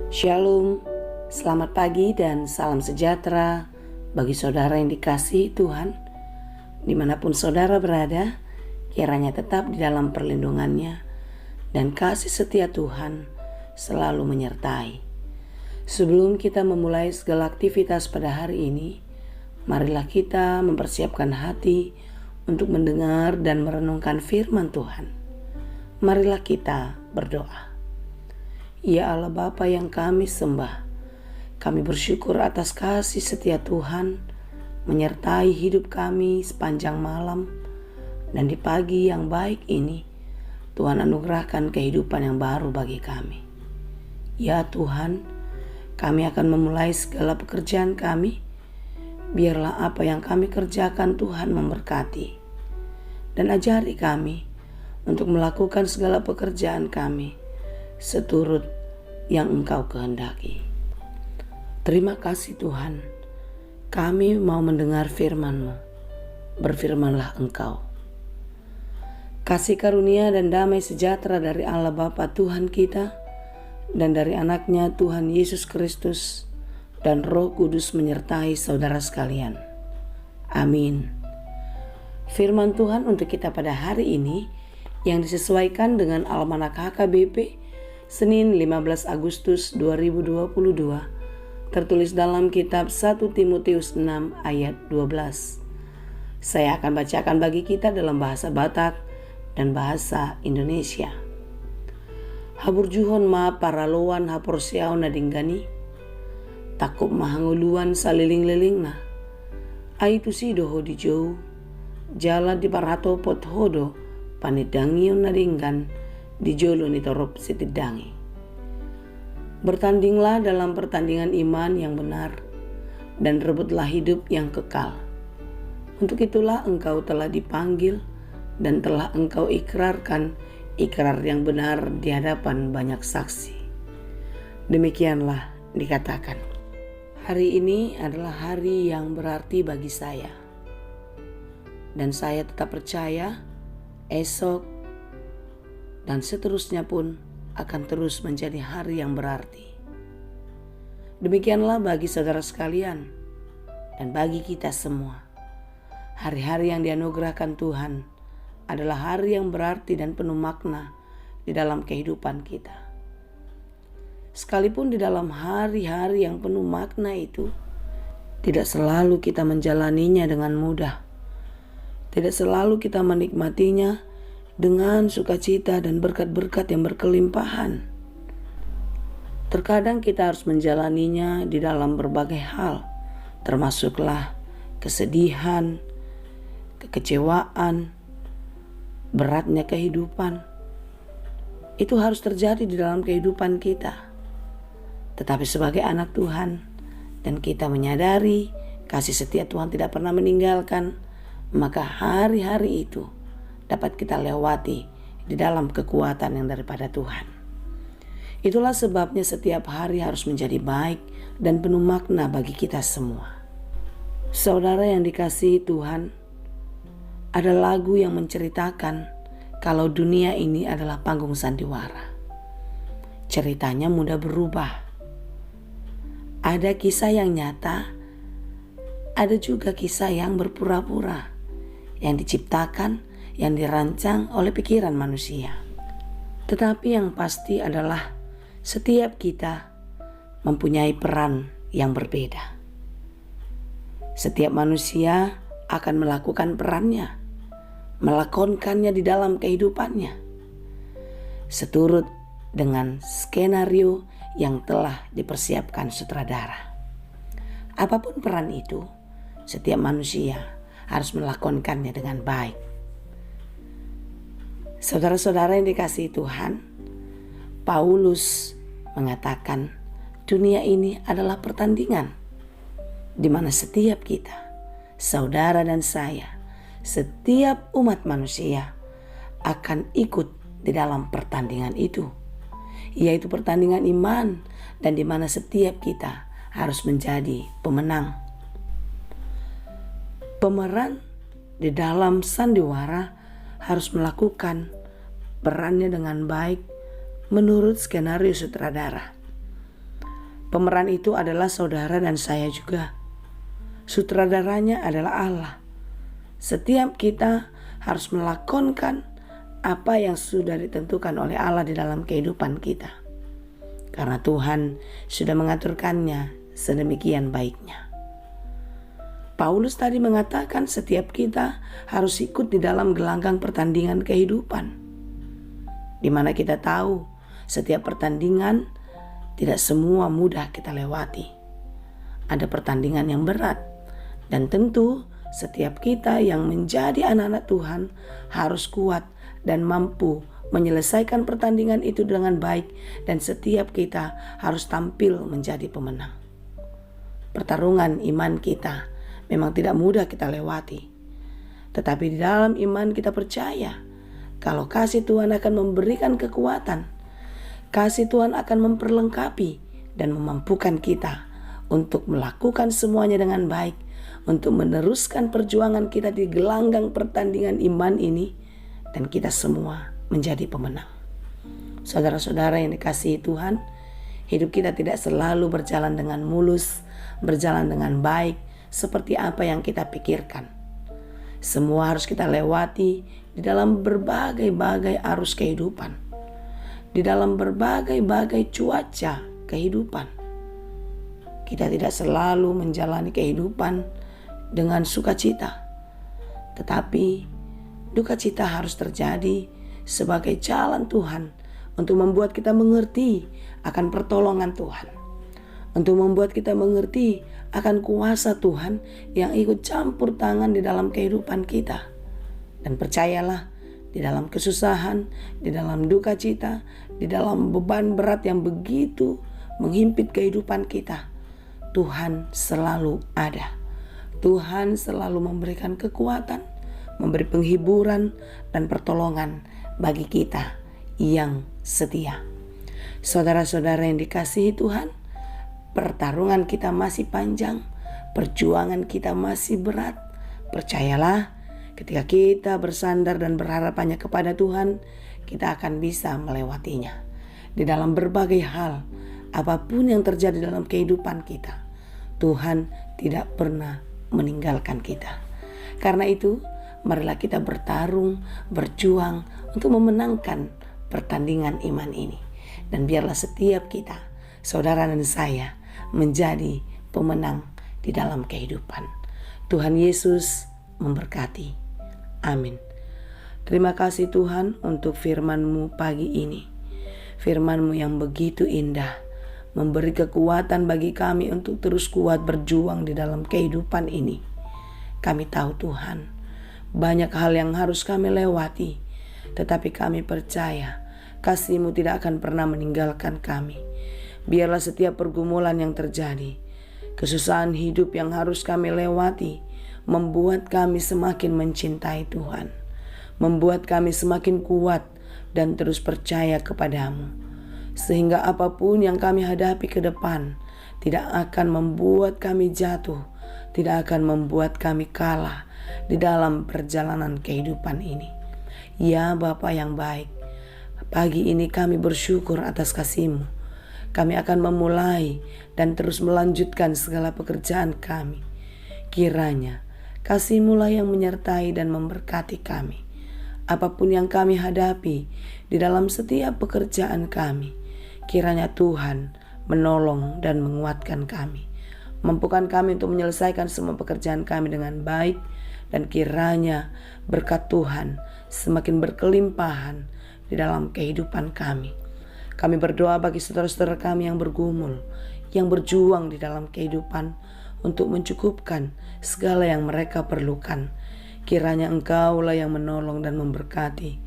Shalom, selamat pagi dan salam sejahtera bagi saudara yang dikasihi Tuhan. Dimanapun saudara berada, kiranya tetap di dalam perlindungannya dan kasih setia Tuhan selalu menyertai. Sebelum kita memulai segala aktivitas pada hari ini, marilah kita mempersiapkan hati untuk mendengar dan merenungkan firman Tuhan. Marilah kita berdoa. Ya Allah Bapa yang kami sembah, kami bersyukur atas kasih setia Tuhan menyertai hidup kami sepanjang malam, dan di pagi yang baik ini Tuhan anugerahkan kehidupan yang baru bagi kami. Ya Tuhan, kami akan memulai segala pekerjaan kami. Biarlah apa yang kami kerjakan Tuhan memberkati, dan ajari kami untuk melakukan segala pekerjaan kami seturut yang Engkau kehendaki. Terima kasih Tuhan, kami mau mendengar firman-Mu. Berfirmanlah Engkau. Kasih karunia dan damai sejahtera dari Allah Bapa Tuhan kita dan dari anaknya Tuhan Yesus Kristus dan Roh Kudus menyertai saudara sekalian. Amin. Firman Tuhan untuk kita pada hari ini yang disesuaikan dengan Almanak HKBP Senin 15 Agustus 2022, tertulis dalam kitab 1 Timotius 6 ayat 12. Saya akan bacakan bagi kita dalam bahasa Batak dan bahasa Indonesia. Habur juhon ma paraloan hapor siao na dinggani, takop mahanguluan saliling-liling na, aitu si doho di jauh, jala di parato pot hodo, panidangion na dinggan, di jolo ni torop sitidangi. Bertandinglah dalam pertandingan iman yang benar dan rebutlah hidup yang kekal. Untuk itulah engkau telah dipanggil dan telah engkau ikrarkan ikrar yang benar di hadapan banyak saksi. Demikianlah dikatakan. Hari ini adalah hari yang berarti bagi saya. Dan saya tetap percaya esok dan seterusnya pun akan terus menjadi hari yang berarti. Demikianlah bagi saudara sekalian dan bagi kita semua. Hari-hari yang dianugerahkan Tuhan adalah hari yang berarti dan penuh makna di dalam kehidupan kita. Sekalipun di dalam hari-hari yang penuh makna itu, tidak selalu kita menjalaninya dengan mudah. Tidak selalu kita menikmatinya dengan sukacita dan berkat-berkat yang berkelimpahan. Terkadang kita harus menjalaninya di dalam berbagai hal, termasuklah kesedihan, kekecewaan, beratnya kehidupan. Itu harus terjadi di dalam kehidupan kita. Tetapi sebagai anak Tuhan dan kita menyadari kasih setia Tuhan tidak pernah meninggalkan, maka hari-hari itu dapat kita lewati di dalam kekuatan yang daripada Tuhan. Itulah sebabnya setiap hari harus menjadi baik dan penuh makna bagi kita semua. Saudara yang dikasihi Tuhan, ada lagu yang menceritakan kalau dunia ini adalah panggung sandiwara. Ceritanya mudah berubah. Ada kisah yang nyata, ada juga kisah yang berpura-pura, yang diciptakan, yang dirancang oleh pikiran manusia. Tetapi yang pasti adalah setiap kita mempunyai peran yang berbeda. Setiap manusia akan melakukan perannya, melakonkannya di dalam kehidupannya, seturut dengan skenario yang telah dipersiapkan sutradara. Apapun peran itu, setiap manusia harus melakonkannya dengan baik. Saudara-saudara yang dikasihi Tuhan, Paulus mengatakan dunia ini adalah pertandingan di mana setiap kita, saudara dan saya, setiap umat manusia akan ikut di dalam pertandingan itu, yaitu pertandingan iman, dan di mana setiap kita harus menjadi pemenang. Pemeran di dalam sandiwara harus melakukan perannya dengan baik menurut skenario sutradara. Pemeran itu adalah saudara dan saya juga. Sutradaranya adalah Allah. Setiap kita harus melakonkan apa yang sudah ditentukan oleh Allah di dalam kehidupan kita. Karena Tuhan sudah mengaturkannya sedemikian baiknya. Paulus tadi mengatakan setiap kita harus ikut di dalam gelanggang pertandingan kehidupan. Di mana kita tahu setiap pertandingan tidak semua mudah kita lewati. Ada pertandingan yang berat. Dan tentu setiap kita yang menjadi anak-anak Tuhan harus kuat dan mampu menyelesaikan pertandingan itu dengan baik. Dan setiap kita harus tampil menjadi pemenang. Pertarungan iman kita memang tidak mudah kita lewati. Tetapi di dalam iman kita percaya kalau kasih Tuhan akan memberikan kekuatan. Kasih Tuhan akan memperlengkapi dan memampukan kita untuk melakukan semuanya dengan baik, untuk meneruskan perjuangan kita di gelanggang pertandingan iman ini, dan kita semua menjadi pemenang. Saudara-saudara yang dikasihi Tuhan, hidup kita tidak selalu berjalan dengan mulus, berjalan dengan baik, seperti apa yang kita pikirkan. Semua harus kita lewati di dalam berbagai-bagai arus kehidupan. Di dalam berbagai-bagai cuaca kehidupan. Kita tidak selalu menjalani kehidupan dengan sukacita. Tetapi duka cita harus terjadi sebagai jalan Tuhan untuk membuat kita mengerti akan pertolongan Tuhan. Untuk membuat kita mengerti akan kuasa Tuhan yang ikut campur tangan di dalam kehidupan kita. Dan percayalah, di dalam kesusahan, di dalam duka cita, di dalam beban berat yang begitu menghimpit kehidupan kita, Tuhan selalu ada. Tuhan selalu memberikan kekuatan, memberi penghiburan dan pertolongan bagi kita yang setia. Saudara-saudara yang dikasihi Tuhan, pertarungan kita masih panjang, perjuangan kita masih berat. Percayalah, ketika kita bersandar dan berharap hanya kepada Tuhan, kita akan bisa melewatinya. Di dalam berbagai hal, apapun yang terjadi dalam kehidupan kita, Tuhan tidak pernah meninggalkan kita. Karena itu, marilah kita bertarung, berjuang untuk memenangkan pertandingan iman ini. Dan biarlah setiap kita, saudara dan saya, menjadi pemenang di dalam kehidupan. Tuhan Yesus memberkati. Amin. Terima kasih Tuhan untuk firman-Mu pagi ini. Firman-Mu yang begitu indah, memberi kekuatan bagi kami untuk terus kuat berjuang di dalam kehidupan ini. Kami tahu Tuhan, banyak hal yang harus kami lewati, tetapi kami percaya kasih-Mu tidak akan pernah meninggalkan kami. Biarlah setiap pergumulan yang terjadi, kesusahan hidup yang harus kami lewati, membuat kami semakin mencintai Tuhan, membuat kami semakin kuat dan terus percaya kepada-Mu, sehingga apapun yang kami hadapi ke depan tidak akan membuat kami jatuh, tidak akan membuat kami kalah di dalam perjalanan kehidupan ini. Ya Bapa yang baik, pagi ini kami bersyukur atas kasih-Mu. Kami akan memulai dan terus melanjutkan segala pekerjaan kami. Kiranya kasih-Mu lah yang menyertai dan memberkati kami. Apapun yang kami hadapi di dalam setiap pekerjaan kami, kiranya Tuhan menolong dan menguatkan kami. Mampukan kami untuk menyelesaikan semua pekerjaan kami dengan baik, dan kiranya berkat Tuhan semakin berkelimpahan di dalam kehidupan kami. Kami berdoa bagi saudara-saudara kami yang bergumul, yang berjuang di dalam kehidupan untuk mencukupkan segala yang mereka perlukan. Kiranya Engkau-lah yang menolong dan memberkati,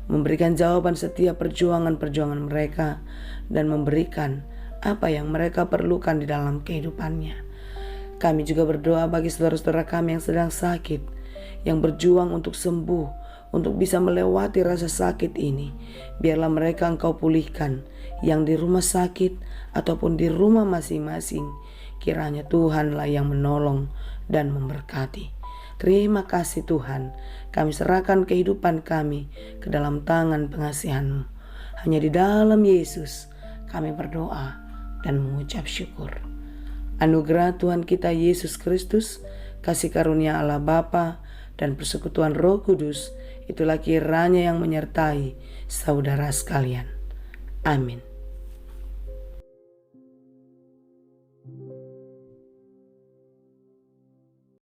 memberikan jawaban setiap perjuangan-perjuangan mereka, dan memberikan apa yang mereka perlukan di dalam kehidupannya. Kami juga berdoa bagi saudara-saudara kami yang sedang sakit, yang berjuang untuk sembuh, untuk bisa melewati rasa sakit ini. Biarlah mereka Engkau pulihkan, yang di rumah sakit ataupun di rumah masing-masing. Kiranya Tuhanlah yang menolong dan memberkati. Terima kasih Tuhan, kami serahkan kehidupan kami ke dalam tangan pengasihan-Mu. Hanya di dalam Yesus kami berdoa. dan mengucap syukur. Anugerah Tuhan kita Yesus Kristus, kasih karunia Allah Bapa, dan persekutuan Roh Kudus, itulah kiranya yang menyertai saudara sekalian. Amin.